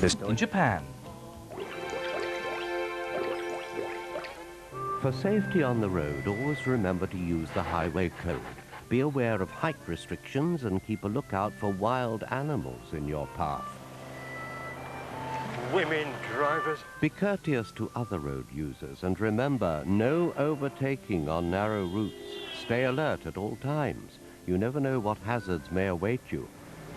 In Japan. For safety on the road, always remember to use the highway code. Be aware of height restrictions and keep a lookout for wild animals in your path. Women drivers. Be courteous to other road users and remember, no overtaking on narrow routes. Stay alert at all times. You never know what hazards may await you.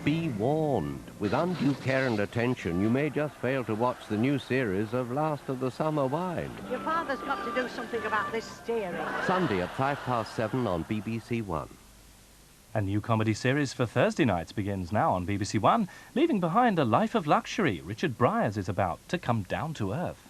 Be warned. With undue care and attention, you may just fail to watch the new series of Last of the Summer Wine. Your father's got to do something about this steering. Sunday at 7:05 on BBC One. A new comedy series for Thursday nights begins now on BBC One. Leaving behind a life of luxury, Richard Briers is about to come down to earth.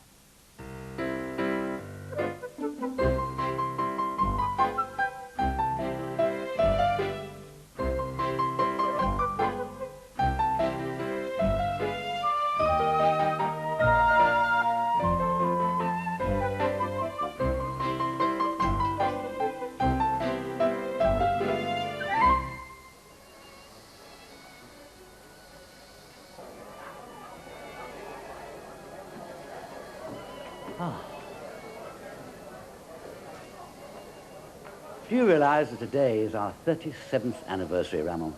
Do you realize that today is our 37th anniversary, Ramon?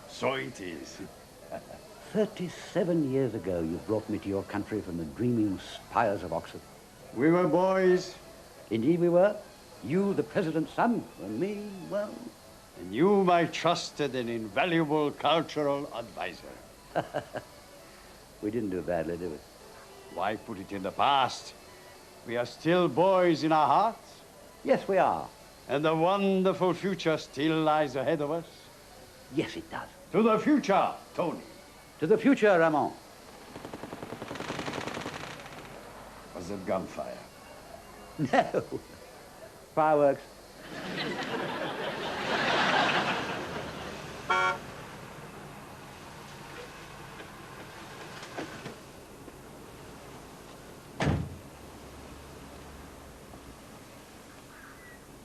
So it is. 37 years ago, you brought me to your country from the dreaming spires of Oxford. We were boys. Indeed we were. You, the president's son, and me, well... And you, my trusted and invaluable cultural advisor. We didn't do badly, did we? Why put it in the past? We are still boys in our hearts. Yes, we are. And a wonderful future still lies ahead of us. Yes, it does. To the future, Tony. To the future, Ramon. Was it gunfire? No. Fireworks.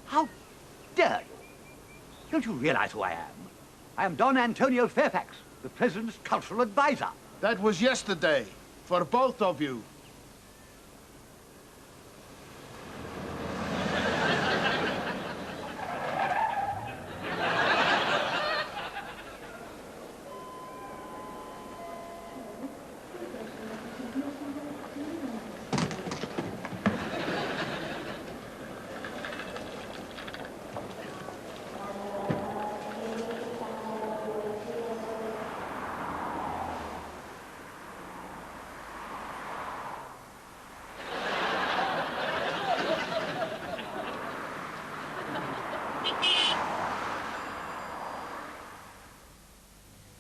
How dare you? Don't you realize who I am? I am Don Antonio Fairfax, the President's cultural advisor. That was yesterday, for both of you.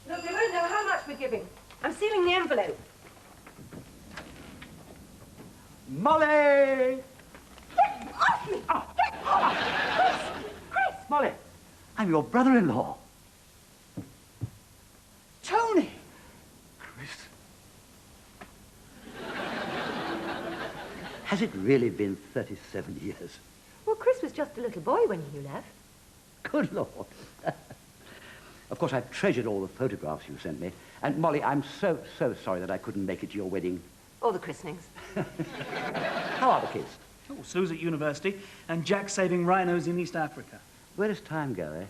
Look, they won't know how much we're giving. I'm sealing the envelope. Molly! Get off me! Oh. Get off! Chris! Chris! Molly, I'm your brother-in-law. Tony! Chris. Has it really been 37 years? Well, Chris was just a little boy when you left. Good Lord. Of course, I've treasured all the photographs you sent me. And, Molly, I'm so sorry that I couldn't make it to your wedding. Or the christenings. How are the kids? Oh, Sue's at university, and Jack's saving rhinos in East Africa. Where does time go, eh?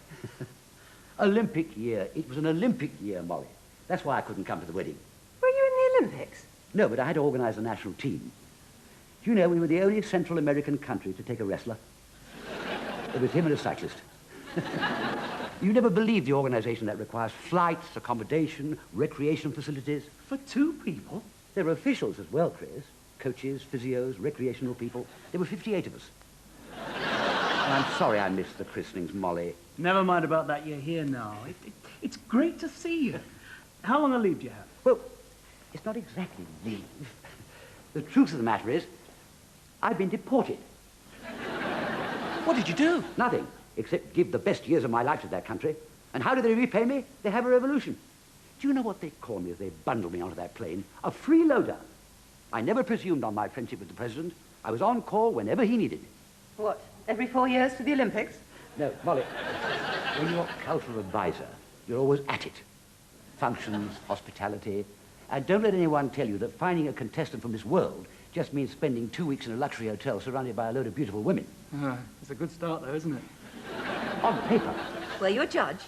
Olympic year. It was an Olympic year, Molly. That's why I couldn't come to the wedding. Were you in the Olympics? No, but I had to organize a national team. Do you know we were the only Central American country to take a wrestler? It was him and a cyclist. You never believe the organization that requires flights, accommodation, recreation facilities. For two people? There are officials as well, Chris. Coaches, physios, recreational people. There were 58 of us. And I'm sorry I missed the christenings, Molly. Never mind about that, you're here now. It's great to see you. How long a leave do you have? Well, it's not exactly leave. The truth of the matter is, I've been deported. What did you do? Nothing, except give the best years of my life to that country. And how do they repay me? They have a revolution. Do you know what they call me as they bundled me onto that plane? A freeloader. I never presumed on my friendship with the president. I was on call whenever he needed me. What, every 4 years for the Olympics? No, Molly, when you're cultural advisor, you're always at it. Functions, hospitality, And don't let anyone tell you that finding a contestant from this world just means spending 2 weeks in a luxury hotel surrounded by a load of beautiful women. It's a good start, though, isn't it? On paper. Were you a judge?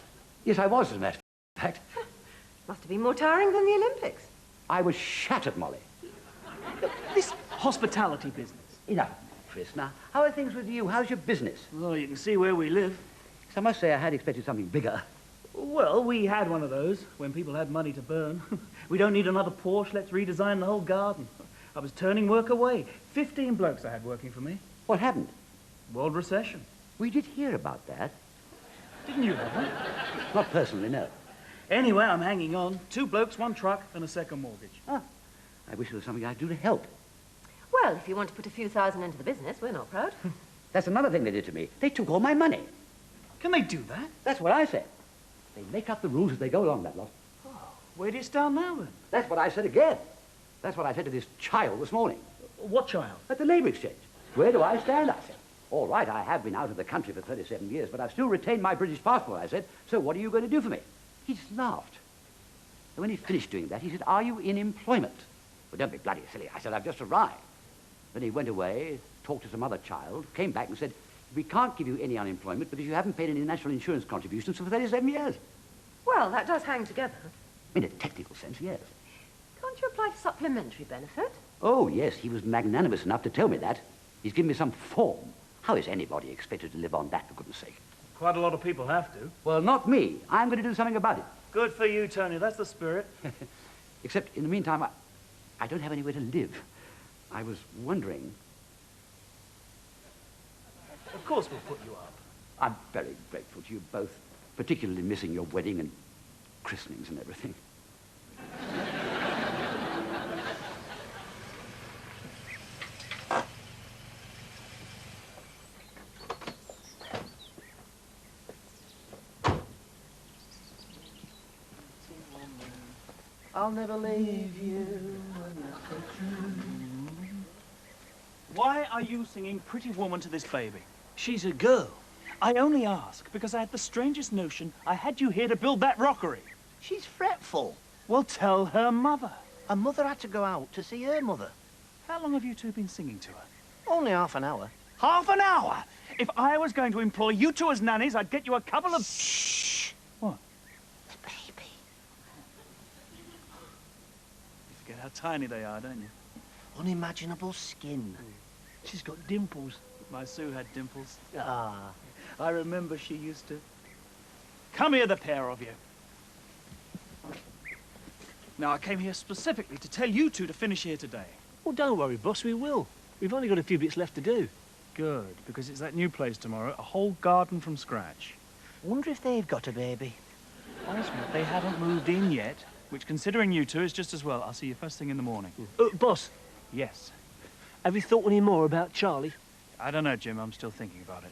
Yes, I was, as a matter of fact. Must have been more tiring than the Olympics. I was shattered, Molly. Look, this hospitality business. Enough, Chris. Now, how are things with you? How's your business? Well, you can see where we live. I must say I had expected something bigger. Well, we had one of those when people had money to burn. We don't need another Porsche. Let's redesign the whole garden. I was turning work away. 15 blokes I had working for me. What happened? World recession. We did hear about that. Didn't you ever? Not personally, no. Anyway, I'm hanging on. 2 blokes, 1 truck, and a second mortgage. Ah, I wish there was something I'd do to help. Well, if you want to put a few thousand into the business, we're not proud. That's another thing they did to me. They took all my money. Can they do that? That's what I said. They make up the rules as they go along, that lot. Where do you stand now, then? That's what I said again. That's what I said to this child this morning. What child? At the Labour Exchange. Where do I stand, I said. All right, I have been out of the country for 37 years, but I've still retained my British passport, I said. So what are you going to do for me? He just laughed. And when he finished doing that, he said, are you in employment? Well, don't be bloody silly. I said, I've just arrived. Then he went away, talked to some other child, came back and said, we can't give you any unemployment because you haven't paid any national insurance contributions for 37 years. Well, that does hang together. In a technical sense, yes. Can't you apply for supplementary benefit? Oh, yes, he was magnanimous enough to tell me that. He's given me some form. How is anybody expected to live on that, for goodness sake? Quite a lot of people have to. Well, not me. I'm going to do something about it. Good for you, Tony. That's the spirit. Except, in the meantime, I don't have anywhere to live. I was wondering... Of course we'll put you up. I'm very grateful to you both, particularly missing your wedding and christenings and everything. I'll never leave you. Why are you singing Pretty Woman to this baby? She's a girl. I only ask because I had the strangest notion I had you here to build that rockery. She's fretful. Well, tell her mother. Her mother had to go out to see her mother. How long have you two been singing to her? Only half an hour. Half an hour? If I was going to employ you two as nannies, I'd get you a couple of... Shh. What? The baby. You forget how tiny they are, don't you? Unimaginable skin. She's got dimples. My Sue had dimples. Ah. I remember she used to. Come here, the pair of you. Now, I came here specifically to tell you two to finish here today. Well, don't worry, boss, we will. We've only got a few bits left to do. Good, because it's that new place tomorrow, a whole garden from scratch. Wonder if they've got a baby. Osmond, they haven't moved in yet, which, considering you two, is just as well. I'll see you first thing in the morning. Boss, Yes. have you thought any more about Charlie? I don't know, Jim. I'm still thinking about it.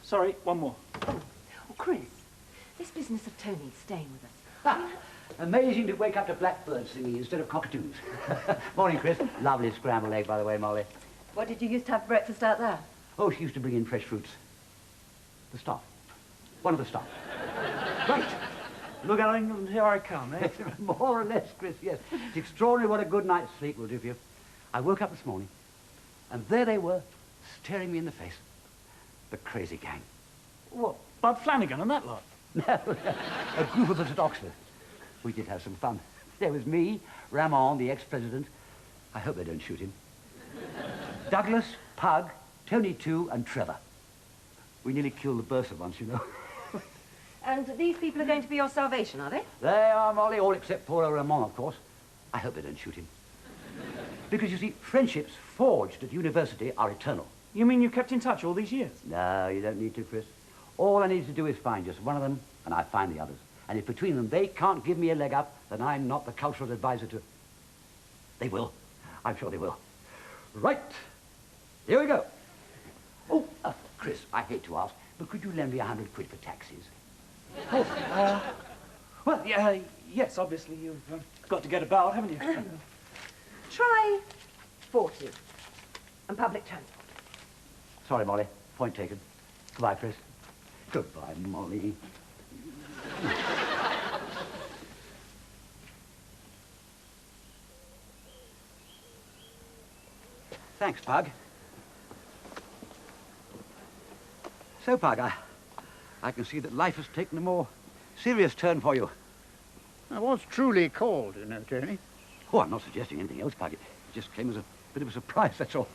Sorry, one more. Oh, Chris, this business of Tony's staying with us. Ah, amazing to wake up to blackbirds singing instead of cockatoos. Morning, Chris. Lovely scrambled egg, by the way, Molly. What did you used to have for breakfast out there? Oh, she used to bring in fresh fruits. The staff. One of the staff. Right. Look, Ellen, here I come, eh? More or less, Chris, yes. It's extraordinary what a good night's sleep will do for you. I woke up this morning, and there they were, staring me in the face. The crazy gang. What, Bud Flanagan and that lot? No, a group of us at Oxford. We did have some fun. There was me, Ramon, the ex-president. I hope they don't shoot him. Douglas, Pug, Tony too, and Trevor. We nearly killed the bursar once, you know. And these people are going to be your salvation, are they? They are, Molly, all except poor old Ramon, of course. I hope they don't shoot him. Because, you see, friendships forged at university are eternal. You mean you kept in touch all these years? No, you don't need to, Chris. All I need to do is find just one of them, and I find the others. And if between them they can't give me a leg up, then I'm not the cultural advisor to... They will. I'm sure they will. Right. Here we go. Oh, Chris, I hate to ask, but could you lend me 100 quid for taxis? Oh, well, yeah, yes, obviously you've got to get about, haven't you? Try 40. And public transport. Sorry, Molly. Point taken. Goodbye, Chris. Goodbye, Molly. Thanks, Pug. So, Pug, I can see that life has taken a more serious turn for you. I was truly called, you know, Tony. Oh, I'm not suggesting anything else, Pug. It just came as a bit of a surprise, that's all.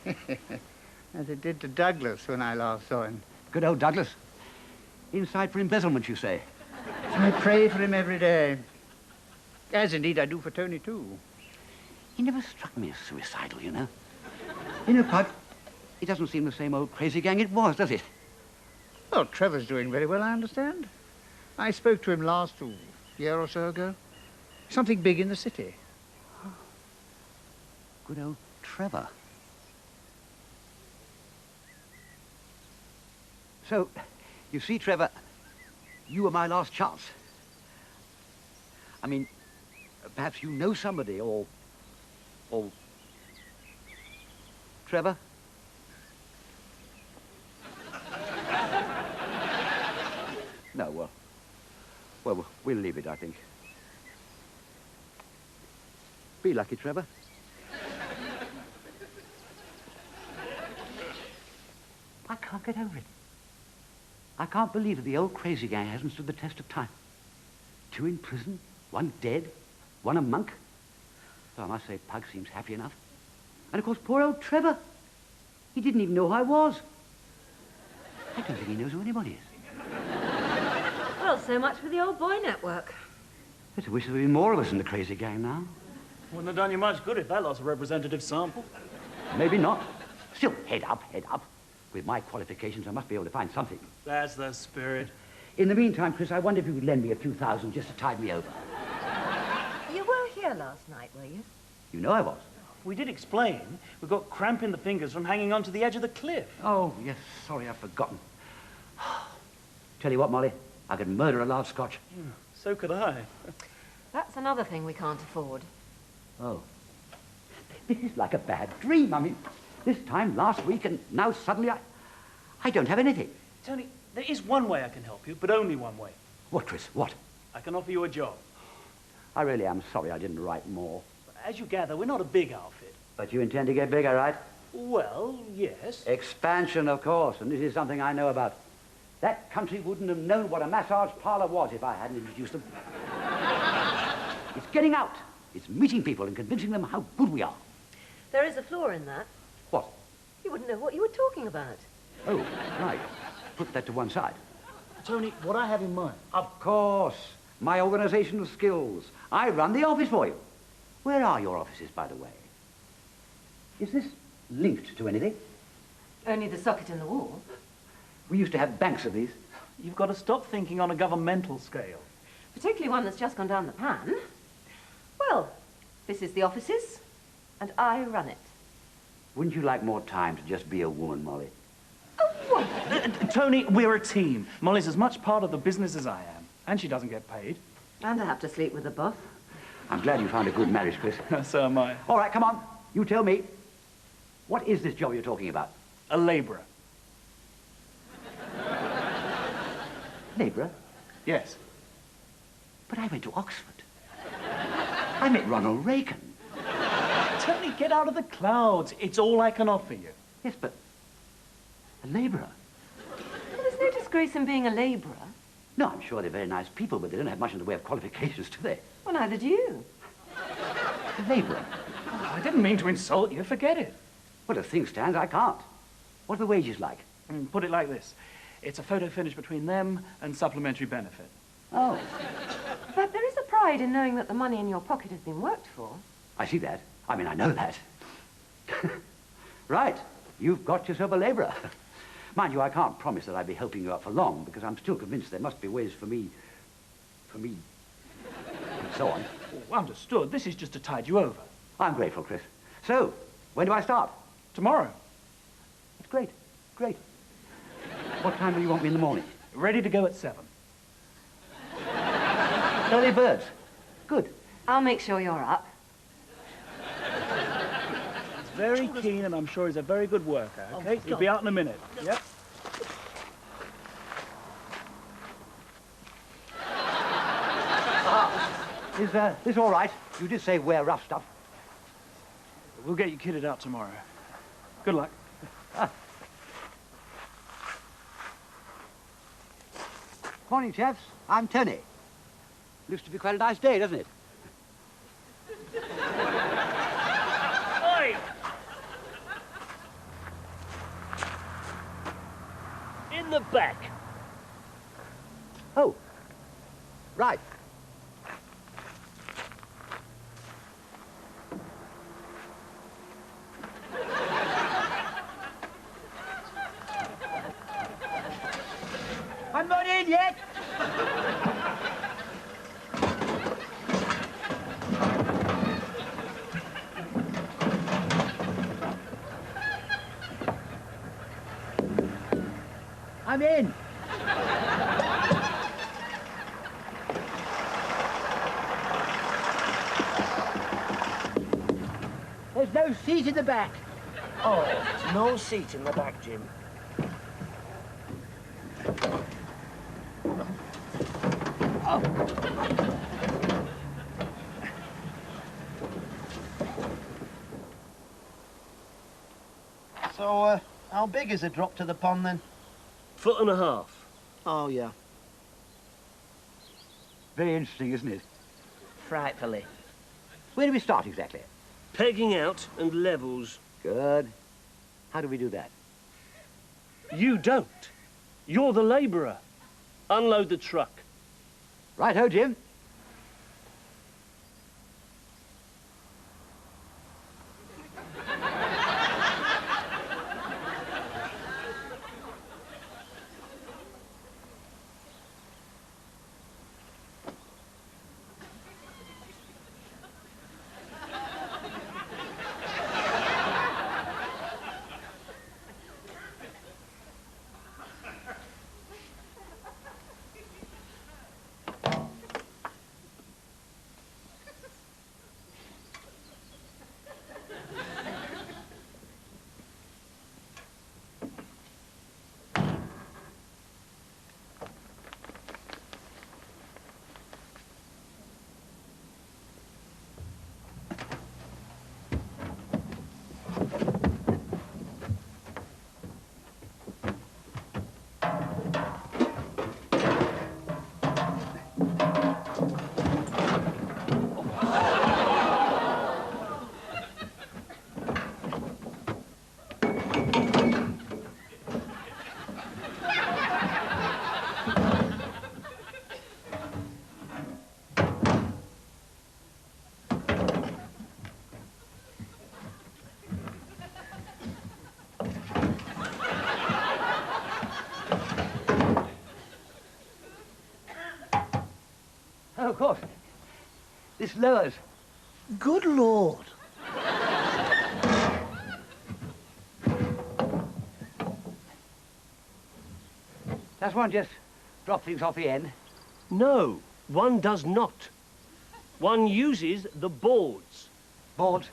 As it did to Douglas when I last saw him. Good old Douglas. Inside for embezzlement, you say? I pray for him every day. As indeed I do for Tony, too. He never struck me as suicidal, you know. You know, Pug, it doesn't seem the same old crazy gang it was, does it? Well, Trevor's doing very well, I understand. I spoke to him last year or so ago. Something big in the city. Good old Trevor. So, you see, Trevor, you were my last chance. I mean, perhaps you know somebody, or... Trevor? No, well, we'll leave it, I think. Be lucky, Trevor. I can't get over it. I can't believe that the old crazy gang hasn't stood the test of time. 2 in prison, 1 dead, 1 a monk. So I must say Pug seems happy enough. And of course, poor old Trevor. He didn't even know who I was. I don't think he knows who anybody is. Well, so much for the old boy network. It's a wish there would be more of us in the crazy gang now. Wouldn't have done you much good if that lost a representative sample. Maybe not. Still, head up, head up. With my qualifications, I must be able to find something. That's the spirit. In the meantime, Chris, I wonder if you could lend me a few thousand just to tide me over. You were here last night, were you? You know I was. We did explain. We got cramp in the fingers from hanging onto the edge of the cliff. Oh, yes, sorry, I've forgotten. Tell you what, Molly, I could murder a large Scotch. So could I. That's another thing we can't afford. Oh. This is like a bad dream. I mean, this time last week and now suddenly I don't have anything. Tony, there is one way I can help you, but only one way. What, Chris? What? I can offer you a job. I really am sorry I didn't write more. As you gather, we're not a big outfit. But you intend to get bigger, right? Well, yes. Expansion, of course, and this is something I know about. That country wouldn't have known what a massage parlor was if I hadn't introduced them. It's getting out. It's meeting people and convincing them how good we are. There is a flaw in that. What? You wouldn't know what you were talking about. Oh, right. Put that to one side. Tony, what I have in mind... Of course. My organizational skills. I run the office for you. Where are your offices, by the way? Is this linked to anything? Only the socket in the wall. We used to have banks of these. You've got to stop thinking on a governmental scale. Particularly one that's just gone down the pan. Well, this is the offices, and I run it. Wouldn't you like more time to just be a woman, Molly? Oh, what? Tony, we're a team. Molly's as much part of the business as I am, and she doesn't get paid. And I have to sleep with the boss. I'm glad you found a good marriage, Chris. So am I. All right, come on. You tell me. What is this job you're talking about? A labourer. Labourer? Yes. But I went to Oxford. I met Ronald Reagan. Tony, get out of the clouds. It's all I can offer you. Yes, but a labourer? Well, there's no disgrace in being a labourer. No, I'm sure they're very nice people, but they don't have much in the way of qualifications, do they? Well, neither do you. A labourer? Oh, I didn't mean to insult you. Forget it. Well, as things stand, I can't. What are the wages like? Put it like this. It's a photo finish between them and supplementary benefit. Oh, But there is a pride in knowing that the money in your pocket has been worked for. I see that. I mean, I know that. Right. You've got yourself a labourer. Mind you, I can't promise that I'll be helping you out for long, because I'm still convinced there must be ways for me, and so on. Oh, understood. This is just to tide you over. I'm grateful, Chris. So, when do I start? Tomorrow. That's great. Great. What time do you want me in the morning? Ready to go at 7. Early birds. Good. I'll make sure you're up. He's very keen, and I'm sure he's a very good worker, okay? He'll be out in a minute. Yep. Is this all right? You did say wear rough stuff. We'll get you kitted out tomorrow. Good luck. Morning, chaps. I'm Tony. Looks to be quite a nice day, doesn't it? Oi! In the back. Oh. Right. I'm not in yet. I'm in. There's no seat in the back. Oh, there's no seat in the back, Jim. So, how big is the drop to the pond, then? 1.5 foot. Oh, yeah. Very interesting, isn't it? Frightfully. Where do we start exactly? Pegging out and levels. Good. How do we do that? You don't. You're the labourer. Unload the truck. Right-ho, Jim. Oh, of course. This lowers. Good Lord. Does one just drop things off the end? No, one does not. One uses the boards. Boards?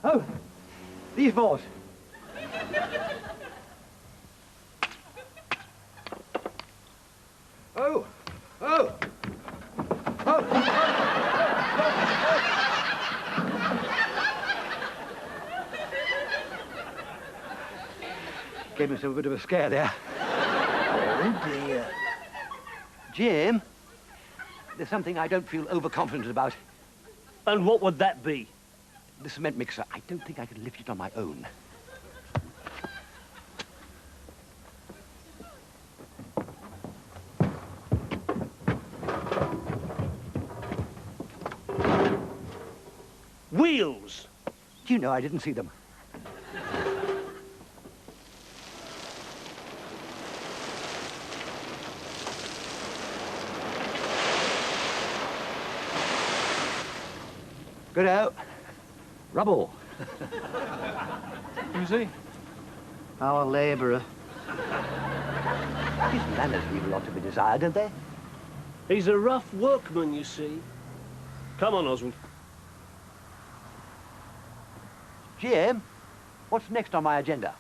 Oh, these boards. Oh, oh, oh. Gave myself a bit of a scare there. Oh, dear. Jim, there's something I don't feel overconfident about. And what would that be? The cement mixer. I don't think I can lift it on my own. Wheels. Do you know I didn't see them? Good-o. Rubble. Who's he? Our labourer. His manners leave a lot to be desired, don't they? He's a rough workman, you see. Come on, Oswald. Jim, what's next on my agenda?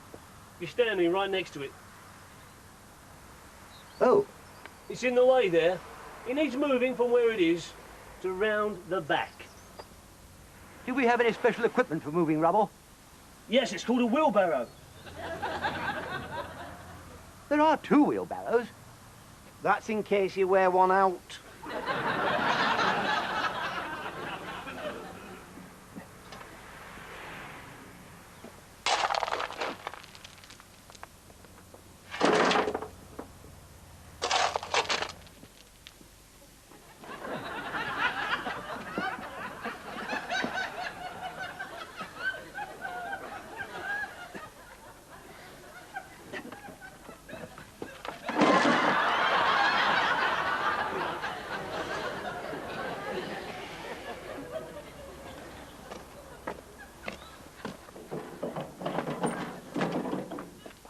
You're standing right next to it. Oh, It's in the way there. It needs moving from where it is to round the back. Do we have any special equipment for moving rubble? Yes, it's called a wheelbarrow. There are 2 wheelbarrows. That's in case you wear one out.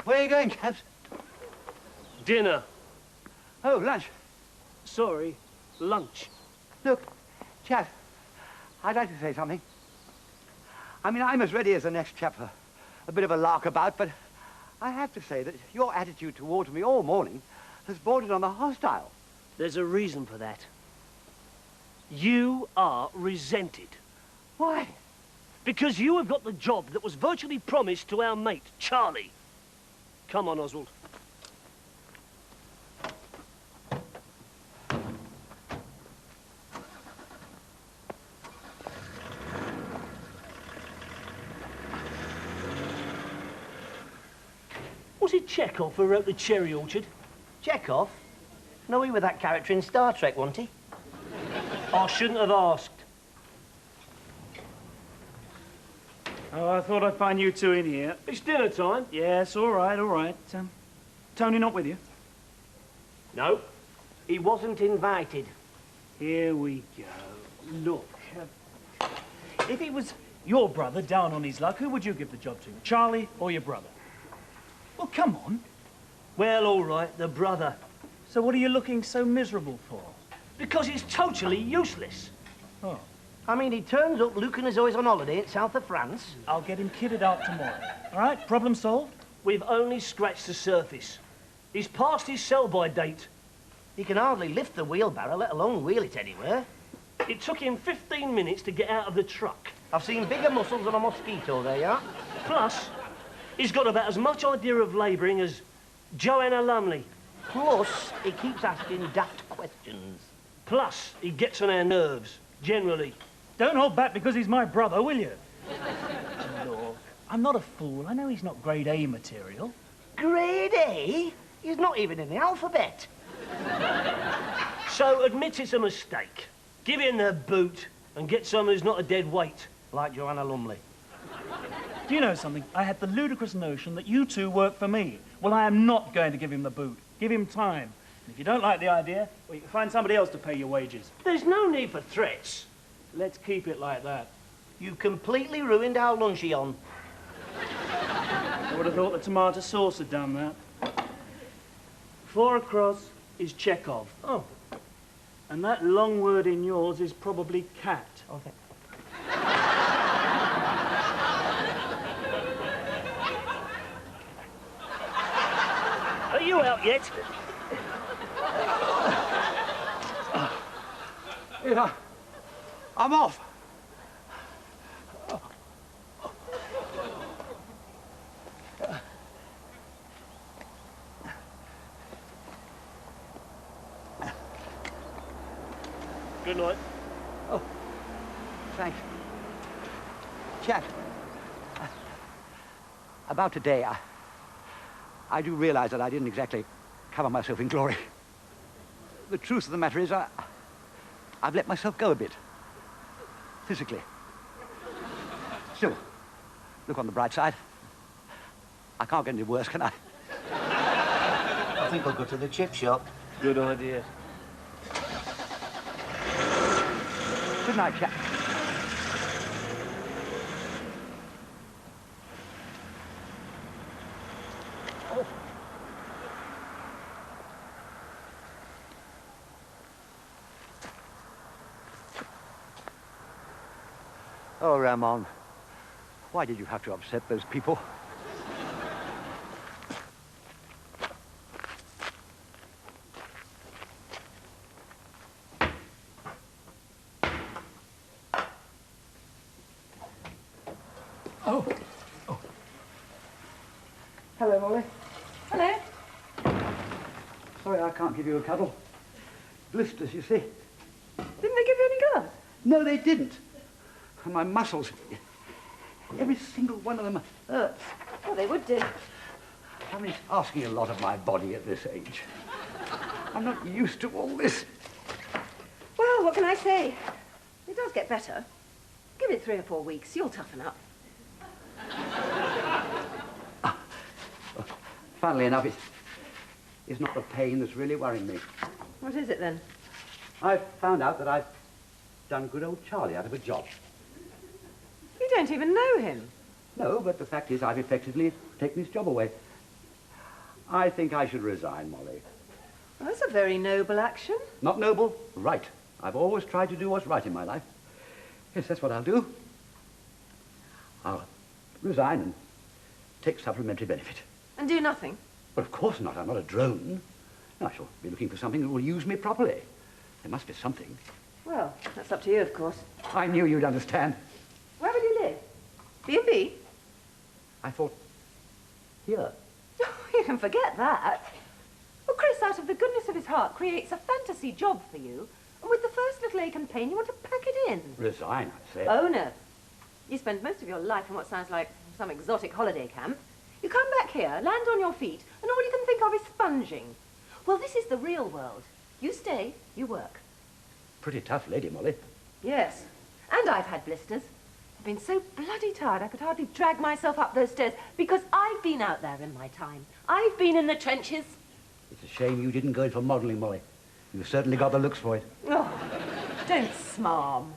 Where are you going, chaps? Dinner. Oh, lunch. Sorry, lunch. Look, chaps, I'd like to say something. I mean, I'm as ready as the next chap for a bit of a lark about, but I have to say that your attitude towards me all morning has bordered on the hostile. There's a reason for that. You are resented. Why? Because you have got the job that was virtually promised to our mate, Charlie. Come on, Oswald. Was it Chekhov who wrote The Cherry Orchard? Chekhov? No, he was that character in Star Trek, wasn't he? I shouldn't have asked. Oh, I thought I'd find you 2 in here. It's dinner time. Yes, all right, all right. Tony not with you? No. He wasn't invited. Here we go. Look, if it was your brother down on his luck, who would you give the job to? Charlie or your brother? Well, come on. Well, all right, the brother. So what are you looking so miserable for? Because it's totally useless. Oh. I mean, he turns up looking as though he's on holiday in south of France. I'll get him kitted out tomorrow. All right, problem solved? We've only scratched the surface. He's past his sell-by date. He can hardly lift the wheelbarrow, let alone wheel it anywhere. It took him 15 minutes to get out of the truck. I've seen bigger muscles than a mosquito there, yeah? Plus, he's got about as much idea of labouring as Joanna Lumley. Plus, he keeps asking daft questions. Plus, he gets on our nerves, generally. Don't hold back because he's my brother, will you? Look, I'm not a fool. I know he's not grade A material. Grade A? He's not even in the alphabet. So admit it's a mistake. Give him the boot and get someone who's not a dead weight. Like Joanna Lumley. Do you know something? I had the ludicrous notion that you 2 work for me. Well, I am not going to give him the boot. Give him time. And if you don't like the idea, well, you can find somebody else to pay your wages. There's no need for threats. Let's keep it like that. You completely ruined our luncheon. I would have thought the tomato sauce had done that. 4 across is Chekhov. Oh. And that long word in yours is probably cat. Okay. Are you out yet? Yeah, I'm off. Good night. Oh, thanks. Chap, about today, I do realize that I didn't exactly cover myself in glory. The truth of the matter is, I've let myself go a bit, physically. Still, look on the bright side. I can't get any worse, can I? I think I'll go to the chip shop. Good idea. Good night, chap. Oh, Ramon, why did you have to upset those people? Oh. Hello, Molly. Hello. Sorry I can't give you a cuddle. Blisters, you see. Didn't they give you any gloves? No, they didn't. And my muscles, every single one of them hurts. Well, they would do. I mean, it's asking a lot of my body at this age. I'm not used to all this. Well, what can I say? It does get better. Give it 3 or 4 weeks. You'll toughen up. Funnily enough, it's not the pain that's really worrying me. What is it, then? I've found out that I've done good old Charlie out of a job. You don't even know him. No, but the fact is I've effectively taken his job away. I think I should resign, Molly. Well, that's a very noble action. Not noble, right. I've always tried to do what's right in my life. Yes, that's what I'll do. I'll resign and take supplementary benefit. And do nothing? Well, of course not. I'm not a drone. I shall be looking for something that will use me properly. There must be something. Well, that's up to you, of course. I knew you'd understand. Where will you live? B&B? I thought, here. You can forget that. Well, Chris, out of the goodness of his heart, creates a fantasy job for you, and with the first little ache and pain, you want to pack it in. Resign, I said. Oh, no. You spend most of your life in what sounds like some exotic holiday camp. You come back here, land on your feet, and all you can think of is sponging. Well, this is the real world. You stay, you work. Pretty tough lady, Molly. Yes. And I've had blisters. I've been so bloody tired I could hardly drag myself up those stairs because I've been out there in my time. I've been in the trenches. It's a shame you didn't go in for modelling, Molly. You've certainly got the looks for it. Oh, don't smarm.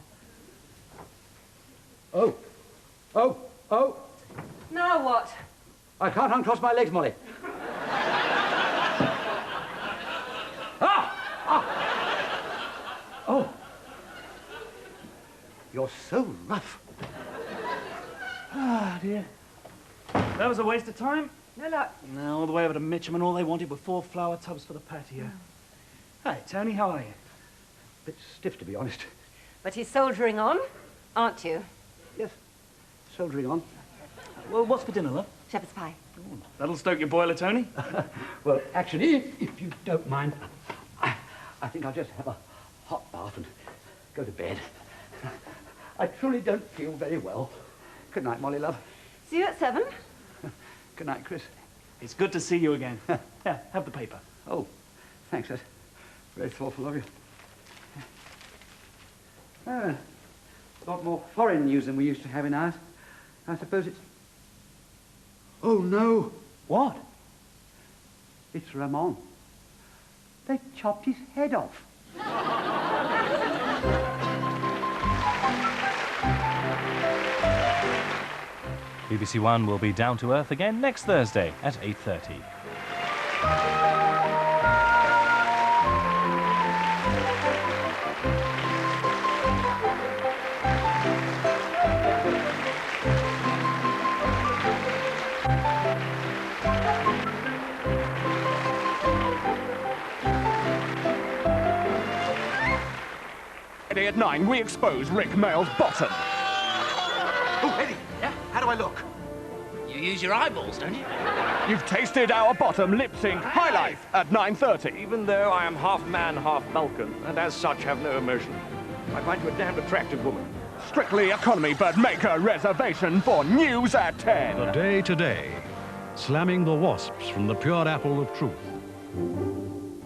Oh. Oh. Oh. Now what? I can't uncross my legs, Molly. Oh. You're so rough. Ah, dear. That was a waste of time. No luck. No, all the way over to Mitcham, and all they wanted were 4 flower tubs for the patio. Hey, Tony, how are you? Bit stiff, to be honest. But he's soldiering on, aren't you? Yes, soldiering on. Well, what's for dinner, love? Shepherd's pie. Ooh, that'll stoke your boiler, Tony. Well, actually, if you don't mind, I think I'll just have a hot bath and go to bed. I truly don't feel very well. Good night, Molly, love. See you at 7. Good night, Chris. It's good to see you again. Yeah, have the paper. Oh, thanks. That's very thoughtful of you. A lot more foreign news than we used to have in ours. I suppose it's... Oh, no. What? It's Ramon. They chopped his head off. BBC One will be down to earth again next Thursday at 8:30. Friday at 9, we expose Rick Mayall's bottom. Oh, Eddie, yeah? How do I look? You use your eyeballs, don't you? You've tasted our bottom lip sync High Life at 9:30. Even though I am half man, half Balkan, and as such have no emotion, I find you a damned attractive woman. Strictly economy, but make a reservation for news at 10. The Day Today, slamming the wasps from the pure apple of truth.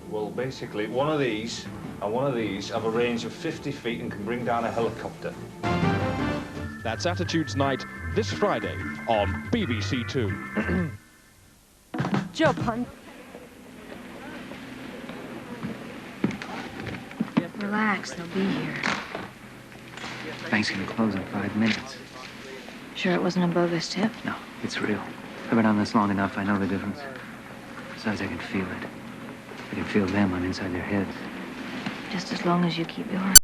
Well, basically, one of these and one of these have a range of 50 feet and can bring down a helicopter. That's Attitudes Night this Friday on BBC Two. Job hunt. Relax, they'll be here. Bank's gonna close in 5 minutes. Sure it wasn't a bogus tip? No, it's real. I've been on this long enough, I know the difference. Besides, I can feel it. I can feel them, I'm inside their heads. Just as long as you keep yours.